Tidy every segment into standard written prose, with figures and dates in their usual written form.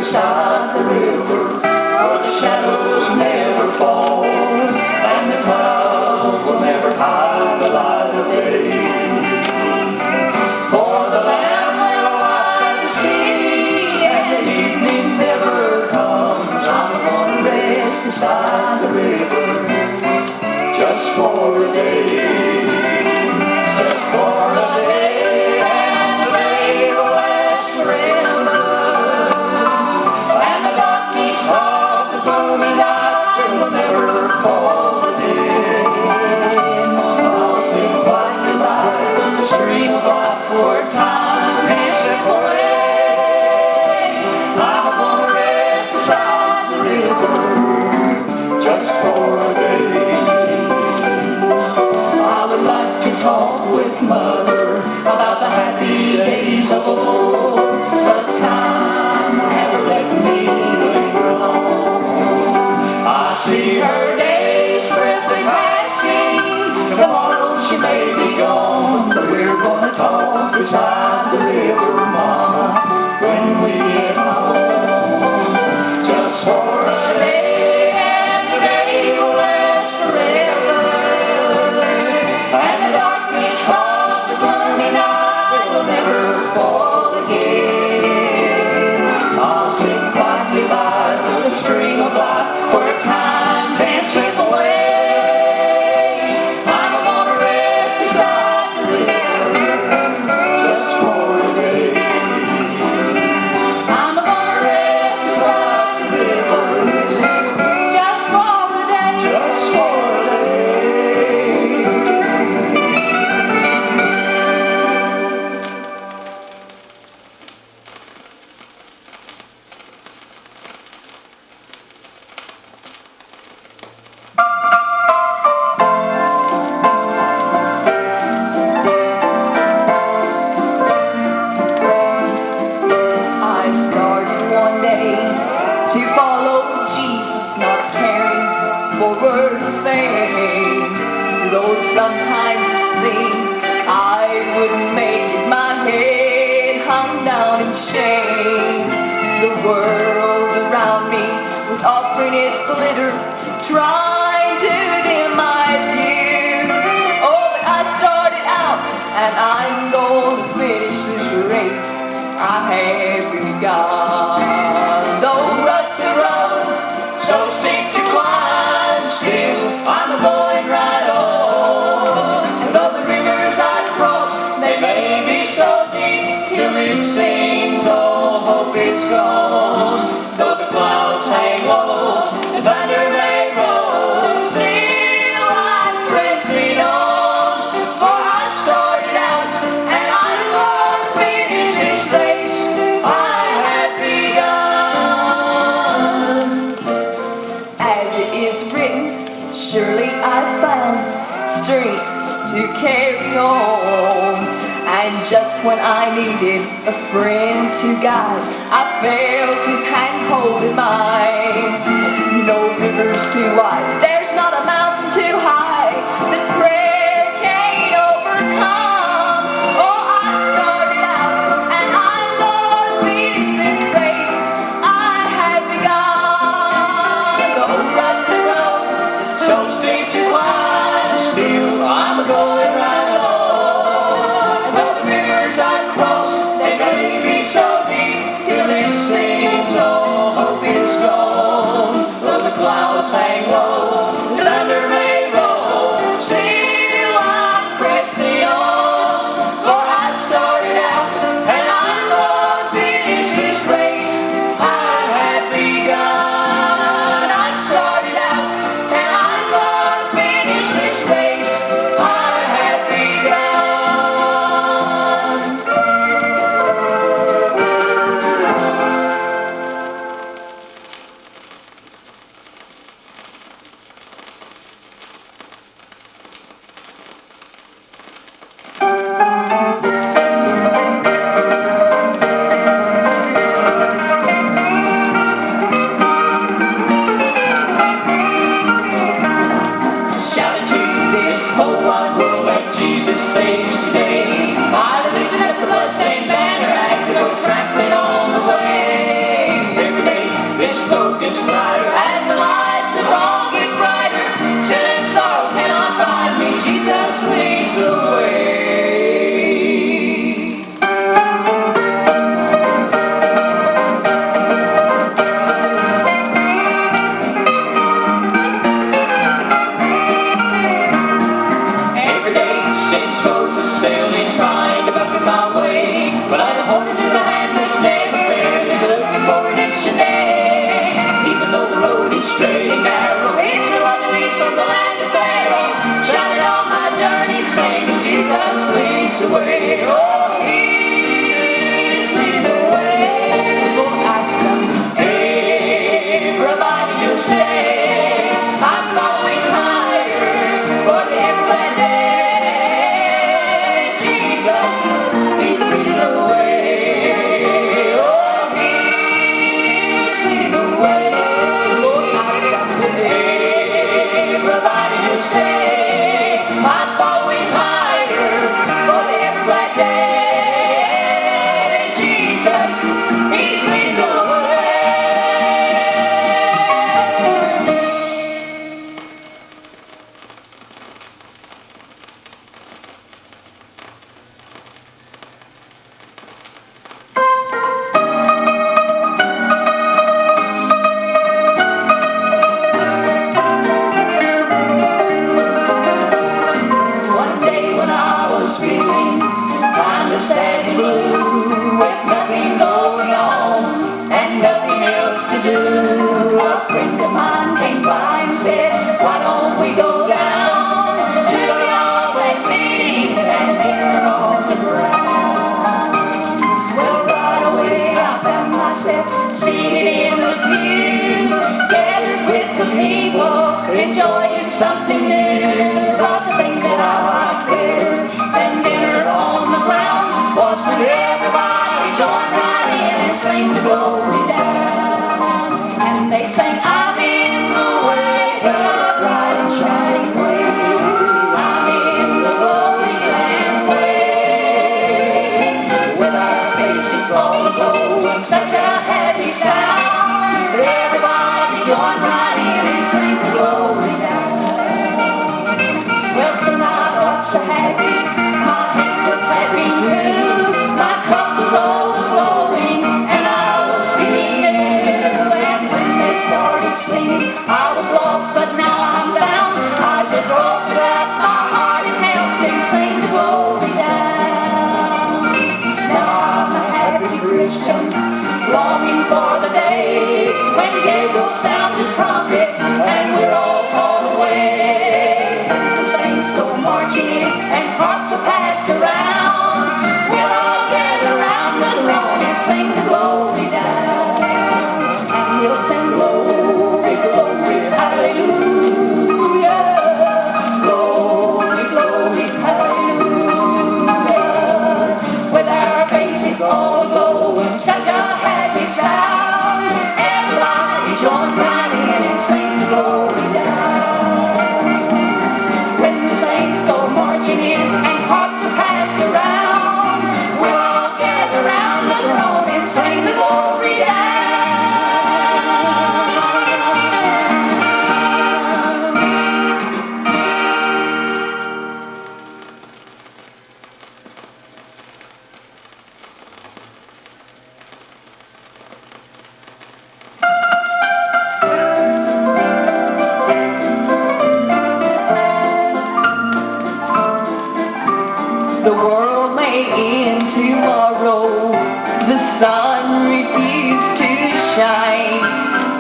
beside the river, where the shadows never fall, and the clouds will never hide the light of day. For the land will wide to sea, and the evening never comes. I'm gonna rest beside the river, just for a day. Just for a day, and the day will last forever, and the darkness of the gloomy night will never fall again. I'll sing quietly by the stream of life for time and slip away. I'm gonna rest beside the river, just for a day. I would like to talk with Mother about the happy days of old, but time never let me linger alone. I see her days swiftly passing, tomorrow she may be gone, but we're gonna talk beside the river, Mama, when we get home. Just for a day, and the day will last forever, and the darkness of the gloomy night will never fall again. I'll sing quietly by the stream of life where time can slip away. I'm gonna rest beside the river, just for a day. I'm gonna rest beside the river, just for a day. Just for a day. I started one day to follow Jesus, not caring for worldly fame. Though sometimes it seemed I wouldn't make it, my head hung down in shame. The world around me was offering its glitter, trying to dim my view. Oh, but I started out, and I'm going to finish this race I have begun. Though rough the road, so steep to climb, still I'm going right on. And though the rivers I cross, they may be so deep, till it seems all hope it's gone. Though the clouds hang low and thunder may roll, still I'm pressing on. For I started out, and I'm going to finish this race I have begun. As it is written, surely I found strength to carry on. And just when I needed a friend to guide, I felt his hand holding mine. No river's too wide, there's not a mountain too high that prayer can't overcome. Oh, I started out, and I'm gonna finish this race I have begun. Though rough the road, so steep to climb, still I'm going right on. And though the rivers I cross, they may be so deep, till it seems all hope is gone. Though the clouds hang low, and thunder Holding to the hand that's never failed, looking for redemption day. Even though the road is straight and narrow, it's the one that leads from the land of Pharaoh. Shouting on my journey, singing Jesus leads the way. Oh, He's leading the way. Oh, I've come. Everybody just say, I'm going higher for every day. Jesus, He's leading the way. Oh, He's leading the way. Oh, I've come. Everybody just say, I'm going higher for every day. Jesus, He's leading the way. One day when I was feeling kind of sad and blue, with nothing going on and nothing else to do, a friend of mine came by and said, why don't we go down to the all-wet meeting and dinner on the ground? Well, right away I found myself seated in the pew, gathered with the people, enjoying something new. But the thing that I liked better than dinner on the ground was when everybody joined right in and sang the glory down. And they sang, I'm in the way, the bright and shining way. I'm in the glory land way. With our faces all aglow and such a happy sound, everybody joined right in and sang the glory down. Well, so now I'm so happy, my hands were clapping too, my cup was overflowing, and I was feeling new. And when they started singing, I was lost, but now I'm found. I just opened up my heart and helped them sing the glory down. Now I'm a happy Christian, longing for the day when Gabriel sounds his trumpet and we're all called away. The saints go marching in and hearts are passed around. We'll all gather round the throne and sing the glory down. And we'll sing glory, glory, hallelujah. Glory, glory, hallelujah. With our faces all aglow and such a happy sound, everybody joins right in and sings the glory down. When the saints go marching in and hearts are passed around, we'll all gather round the throne and sing the glory down. The world may end tomorrow, the sun refuse to shine,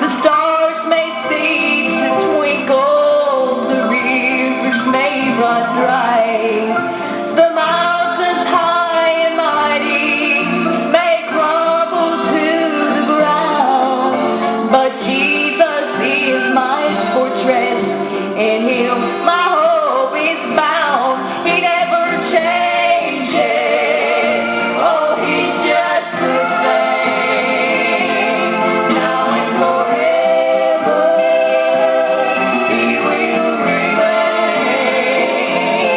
the stars may cease to twinkle, the rivers may run dry, the mountains high and mighty may crumble to the ground, but Jesus is my fortress, in Him my hope is bound. He never changes, oh, He's just the same, now and forever He will remain.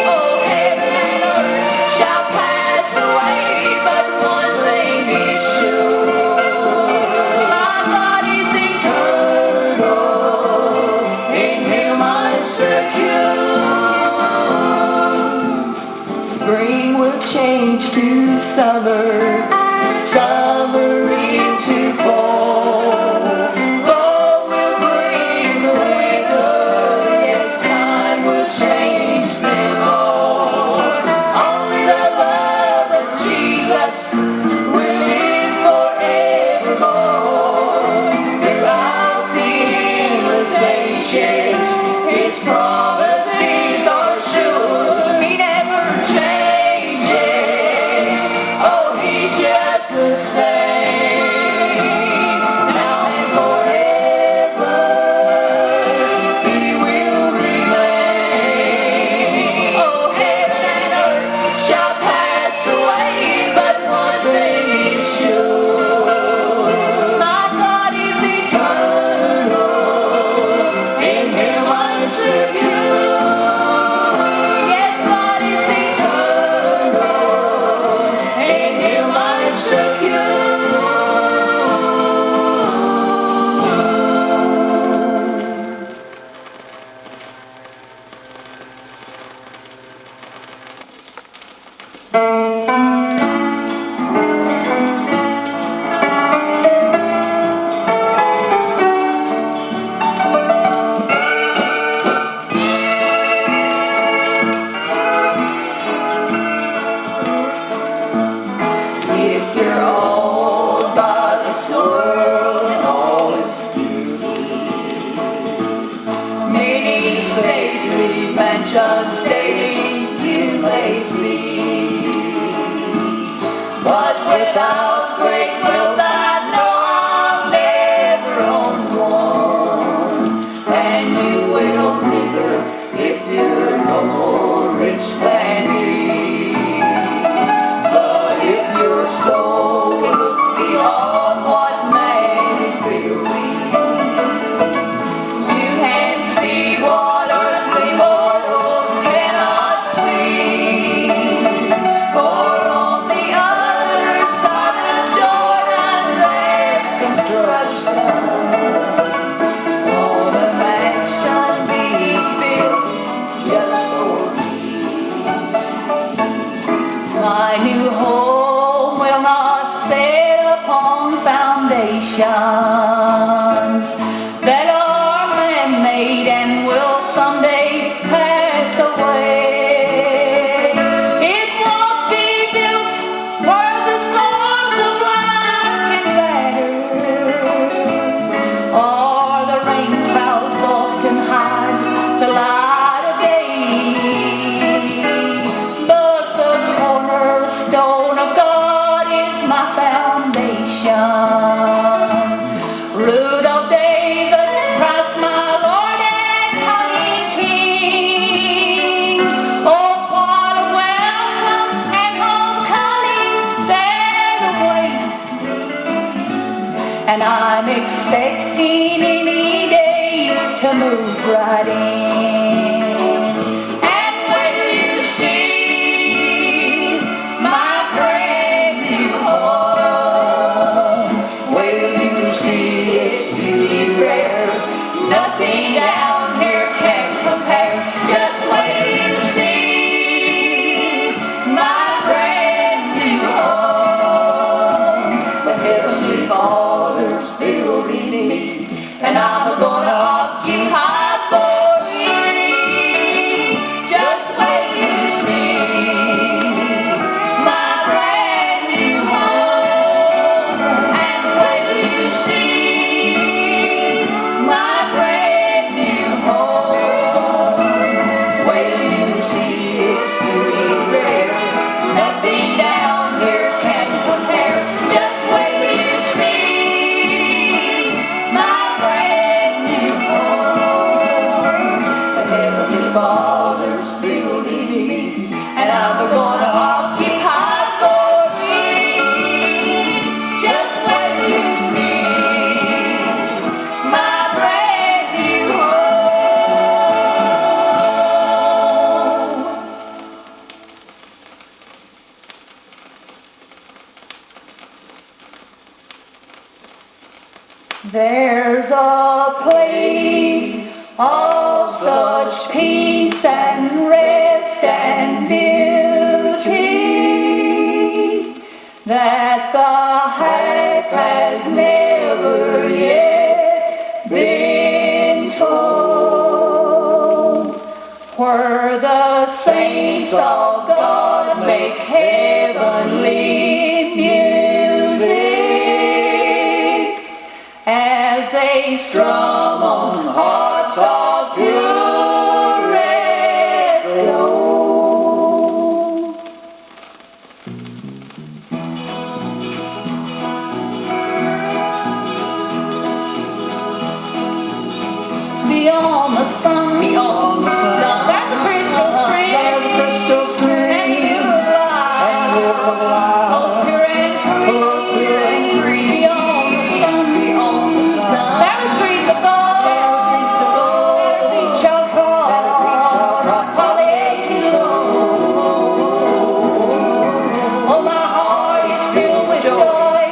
Oh, heaven and earth shall pass away, but one thing is sure, my God is eternal, in Him I'm secure. Spring will change to summer, summer into fall, fall will bring the winter, yes, time will change them all. Only the love of Jesus will but without great wealth I know I'll never own one. And you will neither if you're no more rich than me. But if your soul can look beyond what man is feeling, you can see what earthly mortals cannot see. For on the other side of Jordan there's construction on a mansion being built just for me. My new home will not set upon foundations that are man-made and will someday pass away. It won't be built where the storms of life can batter, or the rain clouds often hide the light of day. But the cornerstone of God is my foundation. Root of David, Christ my Lord and coming King. Oh, what a welcome and homecoming there awaits me. And I'm expecting any day to move right in. And when you see my brand new home, will you see its beauty's rare? Nothing down here can compare. Just wait till you see my brand new home. The Heavenly Father's still leading me, and I'm gonna occupy for free. Just wait till you see my brand new home. And when you see my brand new home, wait till you see its beauty's rare. Nothing down here can compare. Just wait till you see my brand new home. The Heavenly Father's still leading me, and I'm gonna occupy for free. Just wait till you see my brand new home. There's a place of such peace and rest and beauty that the half has never yet been told, where the saints of God make heavenly music as they strum on harps of pure red gold. Beyond the sun, there's a crystal stream, and river of life, oh, pure and free. Beyond the sun, there are streets of gold, that feet shall trod, while the ages roll. Oh, my heart is filled with joy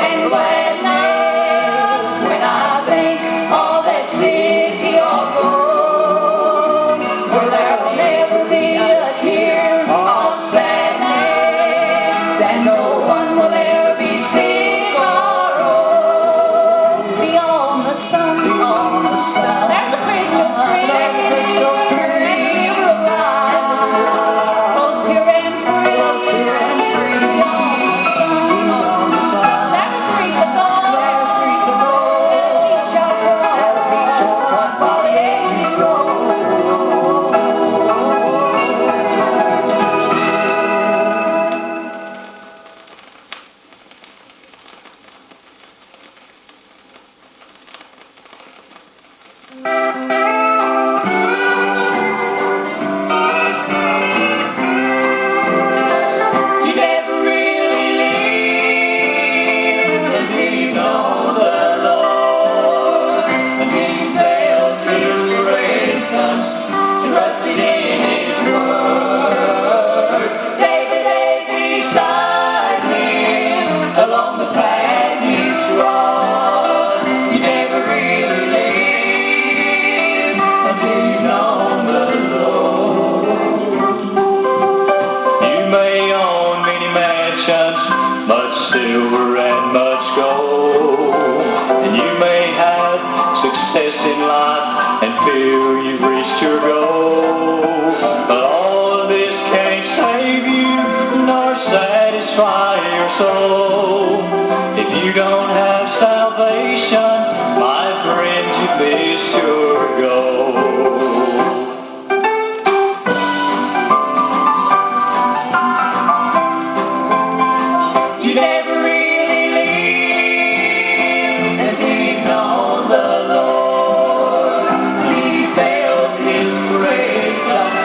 and gladness when I think of that city of gold, where there will never be a tear of sadness, and no one will ever be sick or old. Beyond the sun, there's a crystal stream, and river of life, flows pure and free. Beyond the sun, there are streets of gold, that feet shall trod, while the ages roll. silver and much gold. And you may have success in life and feel you've reached your goal, but all of this can't save you nor satisfy your soul. If you don't have salvation, my friend, you missed your goal. You never really live until you've known the Lord. He felt His presence,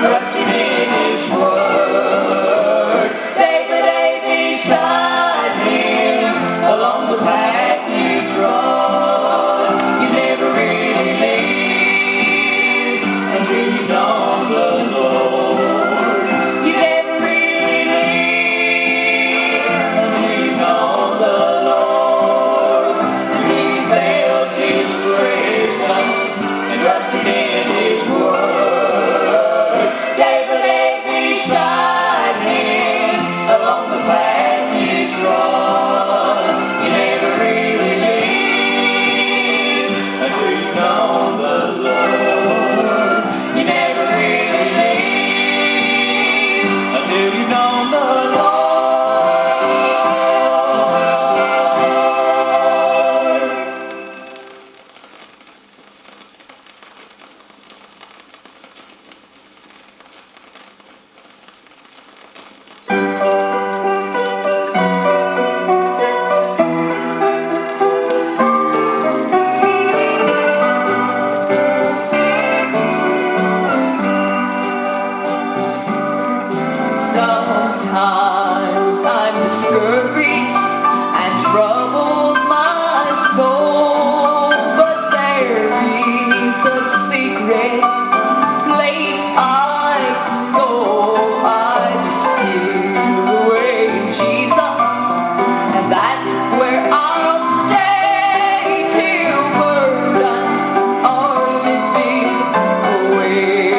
trusting in His word. Day by day beside Him, along the path you trod. You never really live until you've known the Lord. You never really live until you've known the Lord. Until you felt His presence and trusted in His word. Day by day beside Him, along the path you trod. You never really live until you've known the Lord. You never really live until you've known the Lord. Sometimes I'm discouraged and troubled my soul, but there is a secret place I can go. I just steal away in Jesus, and that's where I'll stay till burdens are lifted away.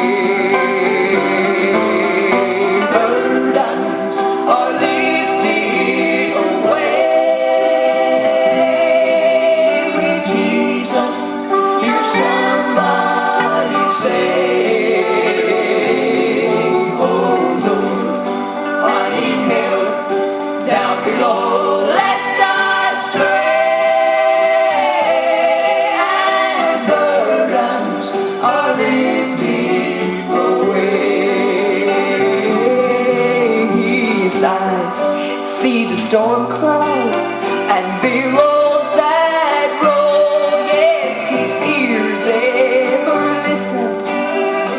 Burdens are lifted away with Jesus. Hear somebody say, oh Lord, I need help down below, lest I stray. And burdens are lifted away. He sighs, see the storm clouds and billows that roll. Yes, His ears ever listen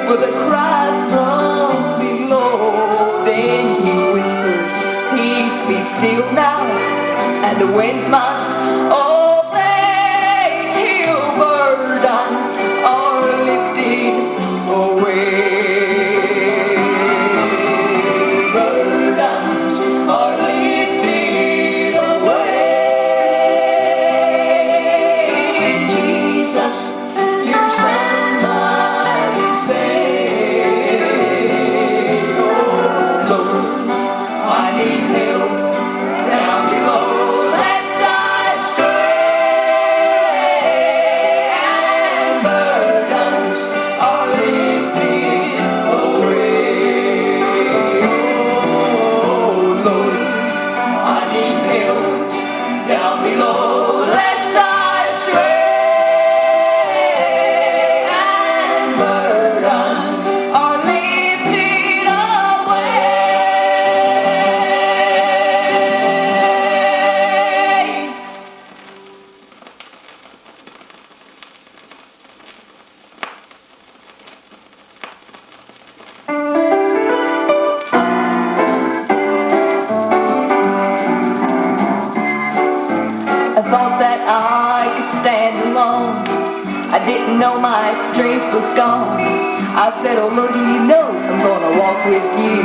for the cry from below. Then He whispers, peace be still now, and the winds must obey till burdens are lifted away. Burdens are lifted away with Jesus. Hear somebody say, oh Lord, I need help down below, lest I stray. And burdens are lifted away. Oh Lord, I need help down below, lest I stray. And burdens are lifted away. I thought that I could stand alone. I didn't know my strength was gone. I said, oh Lord, do you know I'm gonna walk with you?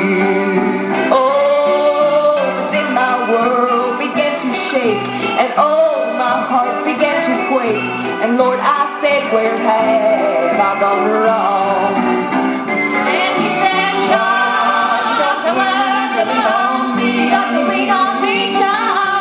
Oh, but then my world began to shake, and oh, my heart began to quake. And Lord, I said, where have I gone wrong? And He said, child, you got to learn to lean on me. You got to lean on me, child.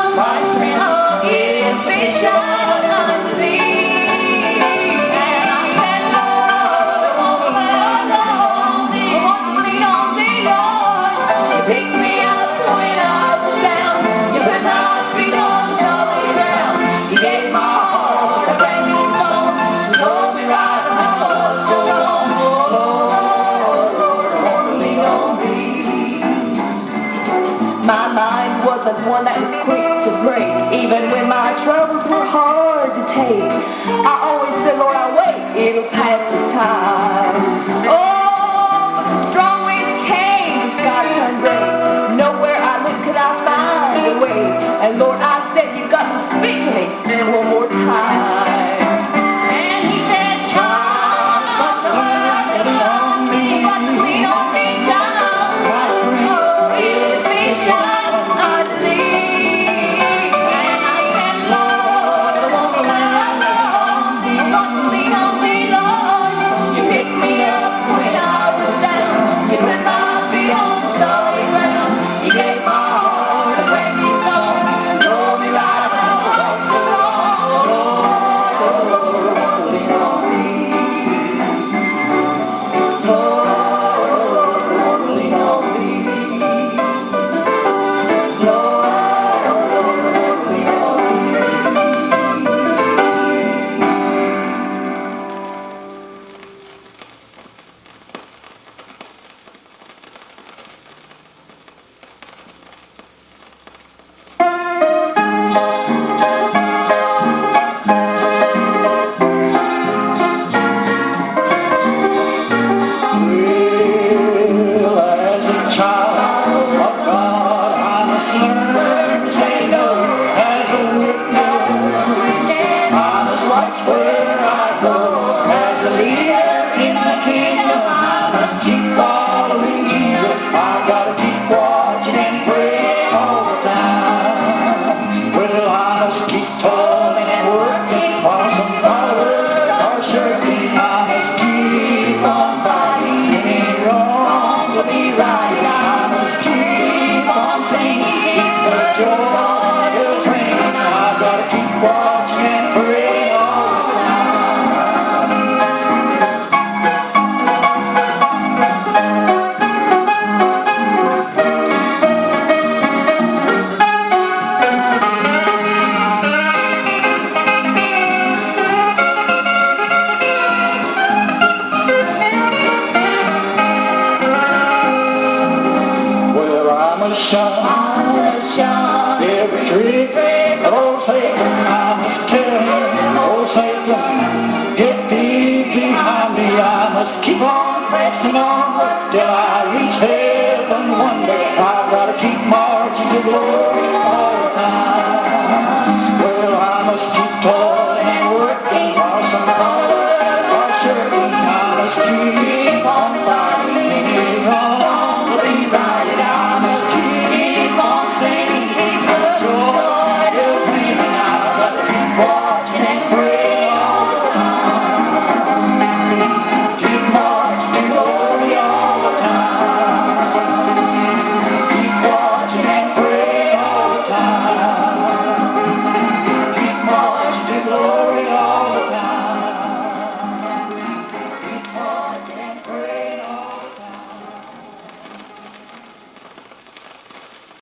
mind wasn't one that was quick to break. Even when my troubles were hard to take, I always said, Lord, I'll wait, it'll pass with time. Oh, but the strong winds came, the skies turned gray. Nowhere I looked could I find a way. And Lord, I said, you've got to speak to me one more time. And he said, child, lean on me. You got to lean on me, child. Oh, it's patient underneath. And I said, Lord, I want to lean on me, Lord. You picked me up when I was down. You put my feet on solid ground. You gave my heart a brand new song. Told me right about what's so wrong. Lord, lean on me. Lord, lean on me. Lord, lean on me. Well, as a child of God, I must learn to say no. As a witness, I must watch where I go. As a leader in the kingdom, I must keep following Jesus. I've got to keep watching and praying all the time. Well, I must keep toiling and working while some followers are shirking. I must keep on fighting. Any wrong to be right. I must keep on singing. Keep the joy bells ringing. I've got to keep watching and praying all the Well, I must shun every trick of old Satan.